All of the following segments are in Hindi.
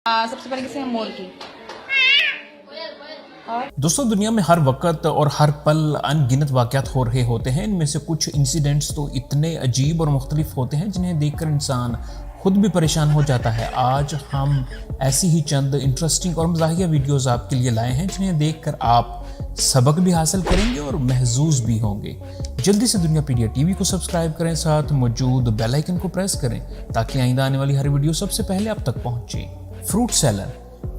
सबसे पहले किसी ने मोर की। दोस्तों, दुनिया में हर वक्त और हर पल अनगिनत वाक़यात हो रहे होते हैं। इनमें से कुछ इंसिडेंट्स तो इतने अजीब और मुख्तलिफ होते हैं जिन्हें देखकर इंसान खुद भी परेशान हो जाता है। आज हम ऐसी ही चंद इंटरेस्टिंग और मज़ाहिया वीडियोस आपके लिए लाए हैं जिन्हें देखकर आप सबक भी हासिल करेंगे और महजूज भी होंगे। जल्दी से दुनिया पीडिया टीवी को सब्सक्राइब करें, साथ मौजूद बेल आइकन को प्रेस करें ताकि आइंदा आने वाली हर वीडियो सबसे पहले आप तक पहुंचे। फ्रूट सेलर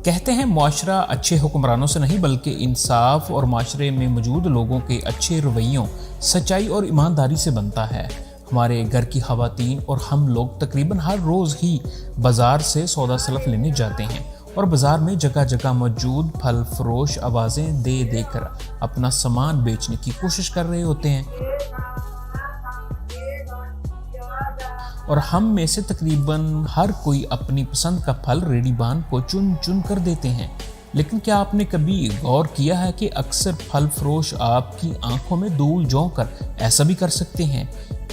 कहते हैं मुआशरा अच्छे हुक्मरानों से नहीं बल्कि इंसाफ और माशरे में मौजूद लोगों के अच्छे रवैयों, सच्चाई और ईमानदारी से बनता है। हमारे घर की खवातीन और हम लोग तकरीबन हर रोज़ ही बाज़ार से सौदा सलफ लेने जाते हैं और बाज़ार में जगह जगह मौजूद फल फरोश आवाज़ें दे देकर अपना सामान बेचने की कोशिश कर रहे होते हैं और हम में से तकरीबन हर कोई अपनी पसंद का फल रेडीबान को चुन चुन कर देते हैं। लेकिन क्या आपने कभी गौर किया है कि अक्सर फल फरोश आपकी आंखों में धूल झोंक कर ऐसा भी कर सकते हैं?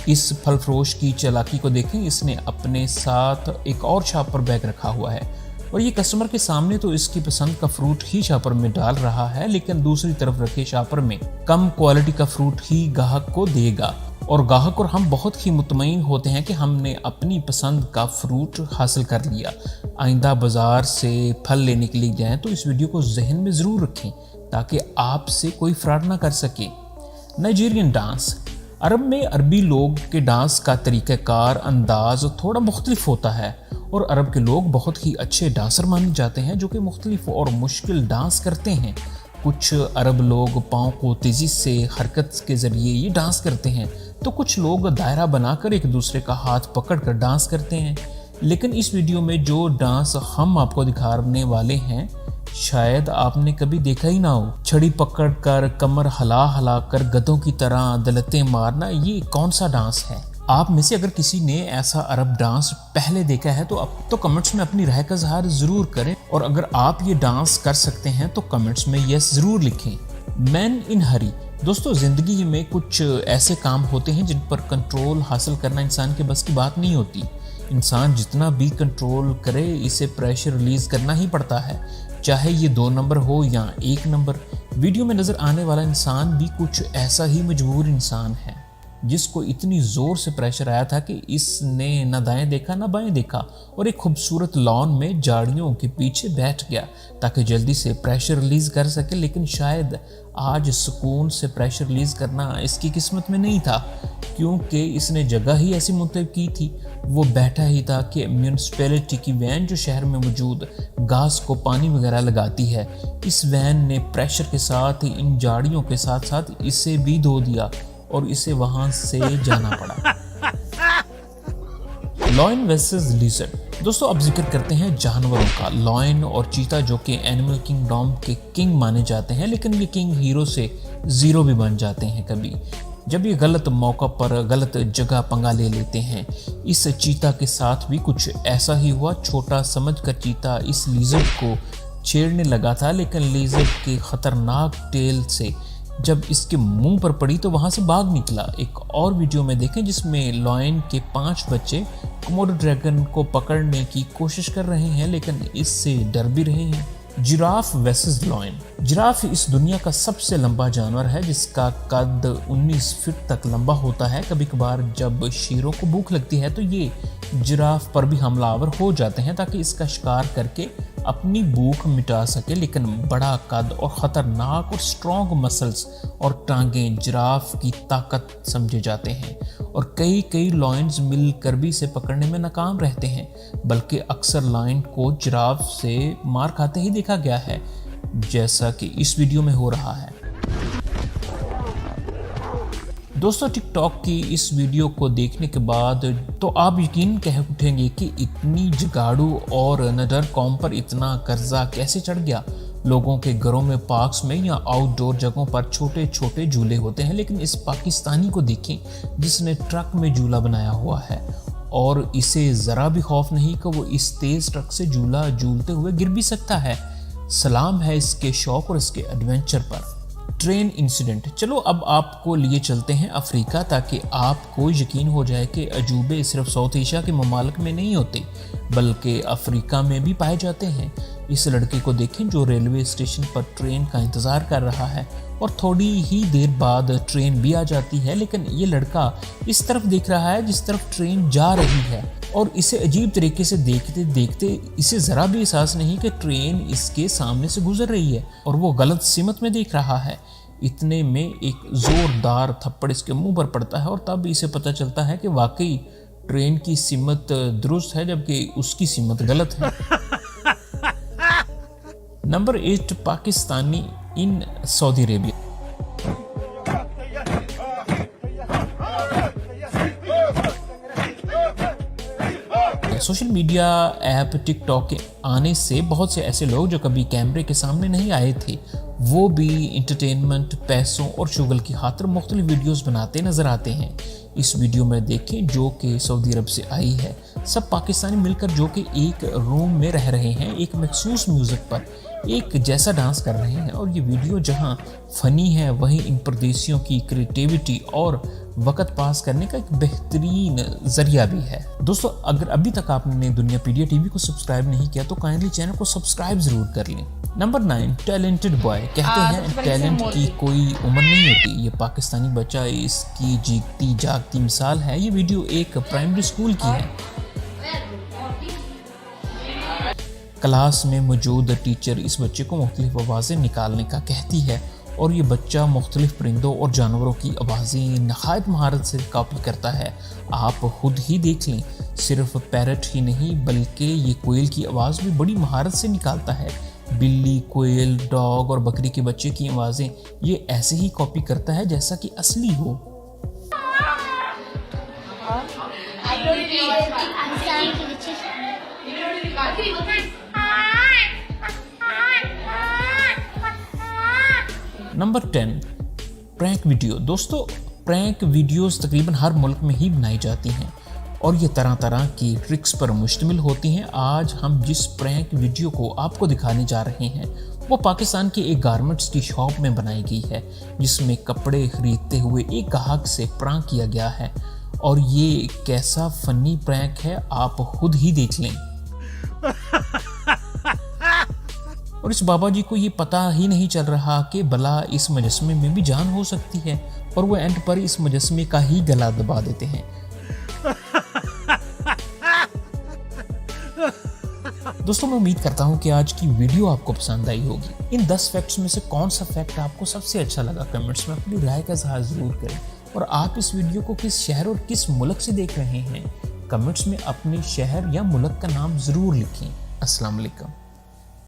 इस फल फरोश की चालाकी को देखें। इसने अपने साथ एक और शॉपर बैग रखा हुआ है और ये कस्टमर के सामने तो इसकी पसंद का फ्रूट ही शॉपर में डाल रहा है, लेकिन दूसरी तरफ रखे शॉपर में कम क्वालिटी का फ्रूट ही ग्राहक को देगा और ग्राहक और हम बहुत ही मुतमईन होते हैं कि हमने अपनी पसंद का फ्रूट हासिल कर लिया। आइंदा बाज़ार से फल लेने के लिए जाएं तो इस वीडियो को जहन में ज़रूर रखें ताकि आपसे कोई फ्रॉड ना कर सके। Nigerian dance. अरब में अरबी लोग के डांस का तरीक़ाकार अंदाज थोड़ा मुख्तलिफ होता है और अरब के लोग बहुत ही अच्छे डांसर माने जाते हैं जो कि मुख्तलिफ और मुश्किल डांस करते हैं। कुछ अरब लोग पाँव को तेज़ी से हरकत के ज़रिए ये डांस करते हैं तो कुछ लोग दायरा बनाकर एक दूसरे का हाथ पकड़कर डांस करते हैं। लेकिन इस वीडियो में जो डांस हम आपको दिखाने वाले हैं शायद आपने कभी देखा ही ना हो। छड़ी पकड़कर कमर हला हला कर गधों की तरह दलतें मारना, ये कौन सा डांस है? आप में से अगर किसी ने ऐसा अरब डांस पहले देखा है तो अब तो कमेंट्स में अपनी राय का इज़हार ज़रूर करें और अगर आप ये डांस कर सकते हैं तो कमेंट्स में यस ज़रूर लिखें। मैन इन हरी। दोस्तों, ज़िंदगी में कुछ ऐसे काम होते हैं जिन पर कंट्रोल हासिल करना इंसान के बस की बात नहीं होती। इंसान जितना भी कंट्रोल करे इसे प्रेशर रिलीज़ करना ही पड़ता है, चाहे ये 2 नंबर हो या 1 नंबर। वीडियो में नज़र आने वाला इंसान भी कुछ ऐसा ही मजबूर इंसान है जिसको इतनी ज़ोर से प्रेशर आया था कि इसने न दाएं देखा न बाएं देखा और एक खूबसूरत लॉन में झाड़ियों के पीछे बैठ गया ताकि जल्दी से प्रेशर रिलीज़ कर सके। लेकिन शायद आज सुकून से प्रेशर रिलीज़ करना इसकी किस्मत में नहीं था क्योंकि इसने जगह ही ऐसी मुंतखब की थी। वो बैठा ही था कि म्यूनसिपैलिटी की वैन जो शहर में मौजूद घास को पानी वगैरह लगाती है, इस वैन ने प्रेशर के साथ ही इन झाड़ियों के साथ साथ इसे भी धो दिया और इसे वहां से जाना पड़ा। Lion versus lizard. दोस्तों, अब जिक्र करते हैं जानवरों का। लॉयन और चीता जो कि एनिमल किंगडम के किंग माने जाते हैं, लेकिन ये किंग हीरो से ज़ीरो भी बन जाते हैं कभी जब ये गलत मौका पर गलत जगह पंगा ले लेते हैं। इस चीता के साथ भी कुछ ऐसा ही हुआ। छोटा समझकर चीता इस लिजर्ड को छेड़ने लगा था, लेकिन लिजर्ड के खतरनाक टेल से जब इसके मुंह पर पड़ी तो वहां से भाग निकला। एक और वीडियो में देखें जिसमें लॉयन के 5 बच्चे कोमोडो ड्रैगन को पकड़ने की कोशिश कर रहे हैं लेकिन इससे डर भी रहे हैं। Giraffe versus lion. जिराफ इस दुनिया का सबसे लंबा जानवर है जिसका कद 19 फीट तक लंबा होता है। कभी कभार जब शेरों को भूख लगती है तो ये जिराफ पर भी हमलावर हो जाते हैं ताकि इसका शिकार करके अपनी भूख मिटा सके। लेकिन बड़ा कद और ख़तरनाक और स्ट्रॉन्ग मसल्स और टांगें जिराफ की ताकत समझे जाते हैं और कई लॉयंस मिलकर भी इसे पकड़ने में नाकाम रहते हैं, बल्कि अक्सर लॉयन को जिराफ से मार खाते ही देखा गया है जैसा कि इस वीडियो में हो रहा है। दोस्तों, टिकटॉक की इस वीडियो को देखने के बाद तो आप यकीन कह उठेंगे कि इतनी जुगाड़ू और नडर कौम पर इतना कर्जा कैसे चढ़ गया। लोगों के घरों में, पार्क्स में या आउटडोर जगहों पर छोटे छोटे झूले होते हैं, लेकिन इस पाकिस्तानी को देखें जिसने ट्रक में झूला बनाया हुआ है और इसे ज़रा भी खौफ नहीं कि वो इस तेज़ ट्रक से झूला झूलते हुए गिर भी सकता है। सलाम है इसके शौक और इसके एडवेंचर पर। Train incident. चलो अब आपको लिए चलते हैं अफ्रीका, ताकि आपको यकीन हो जाए कि अजूबे सिर्फ साउथ एशिया के ममालिक में नहीं होते बल्कि अफ्रीका में भी पाए जाते हैं। इस लड़के को देखें जो रेलवे स्टेशन पर ट्रेन का इंतज़ार कर रहा है और थोड़ी ही देर बाद ट्रेन भी आ जाती है, लेकिन ये लड़का इस तरफ देख रहा है जिस तरफ ट्रेन जा रही है और इसे अजीब तरीके से देखते देखते इसे ज़रा भी एहसास नहीं कि ट्रेन इसके सामने से गुजर रही है और वो गलत सिमत में देख रहा है। इतने में एक ज़ोरदार थप्पड़ इसके मुंह पर पड़ता है और तब इसे पता चलता है कि वाकई ट्रेन की सिमत दुरुस्त है जबकि उसकी सिमत गलत है। Number 8, Pakistani in Saudi Arabia. Social media app TikTok के आने से बहुत से ऐसे लोग जो कभी कैमरे के सामने नहीं आए थे, वो भी इंटरटेनमेंट, पैसों और शुगल की खातिर मुख्तलिफ वीडियोस बनाते नजर आते हैं। इस वीडियो में देखें जो कि सऊदी अरब से आई है। सब पाकिस्तानी मिलकर जो कि एक रूम में रह रहे हैं, एक मखसूस म्यूज़िक पर एक जैसा डांस कर रहे हैं और ये वीडियो जहां फ़नी है वहीं इन परदेशियों की क्रिएटिविटी और वक्त पास करने का एक बेहतरीन ज़रिया भी है। दोस्तों, अगर अभी तक आपने दुनियापीडिया टीवी को सब्सक्राइब नहीं किया तो काइंडली चैनल को सब्सक्राइब ज़रूर कर लें। Number 9, talented boy. कहते हैं टैलेंट की कोई उम्र नहीं होती। ये पाकिस्तानी बच्चा इसकी जीती जागती मिसाल है। ये वीडियो एक प्राइमरी स्कूल की है। क्लास में मौजूद टीचर इस बच्चे को मुख्तलिफ आवाज़ें निकालने का कहती है और ये बच्चा मुख्तलिफ परिंदों और जानवरों की आवाज़ें नहायत महारत से कॉपी करता है। आप खुद ही देख लें, सिर्फ पैरट ही नहीं बल्कि ये कोयल की आवाज़ भी बड़ी महारत से निकालता है। बिल्ली, कोयल, डॉग और बकरी के बच्चे की आवाज़ें ये ऐसे ही कॉपी करता है जैसा कि असली हो। Number 10, prank video. दोस्तों, प्रैंक वीडियोस तकरीबन हर मुल्क में ही बनाई जाती हैं और ये तरह तरह की ट्रिक्स पर मुश्तमिल होती हैं। आज हम जिस प्रैंक वीडियो को आपको दिखाने जा रहे हैं वो पाकिस्तान के एक गारमेंट्स की शॉप में बनाई गई है, जिसमें कपड़े खरीदते हुए एक ग्राहक से प्रैंक किया गया है और ये कैसा फनी प्रैंक है आप खुद ही देख लें। और इस बाबा जी को ये पता ही नहीं चल रहा कि भला इस मुजस्मे में भी जान हो सकती है और वो एंड पर इस मुजस्मे का ही गला दबा देते हैं। दोस्तों, मैं उम्मीद करता हूँ कि आज की वीडियो आपको पसंद आई होगी। इन 10 फैक्ट्स में से कौन सा फैक्ट आपको सबसे अच्छा लगा, कमेंट्स में अपनी राय का इज़हार ज़रूर करें। और आप इस वीडियो को किस शहर और किस मुल्क से देख रहे हैं, कमेंट्स में अपने शहर या मुल्क का नाम ज़रूर लिखें। अस्सलाम वालेकुम।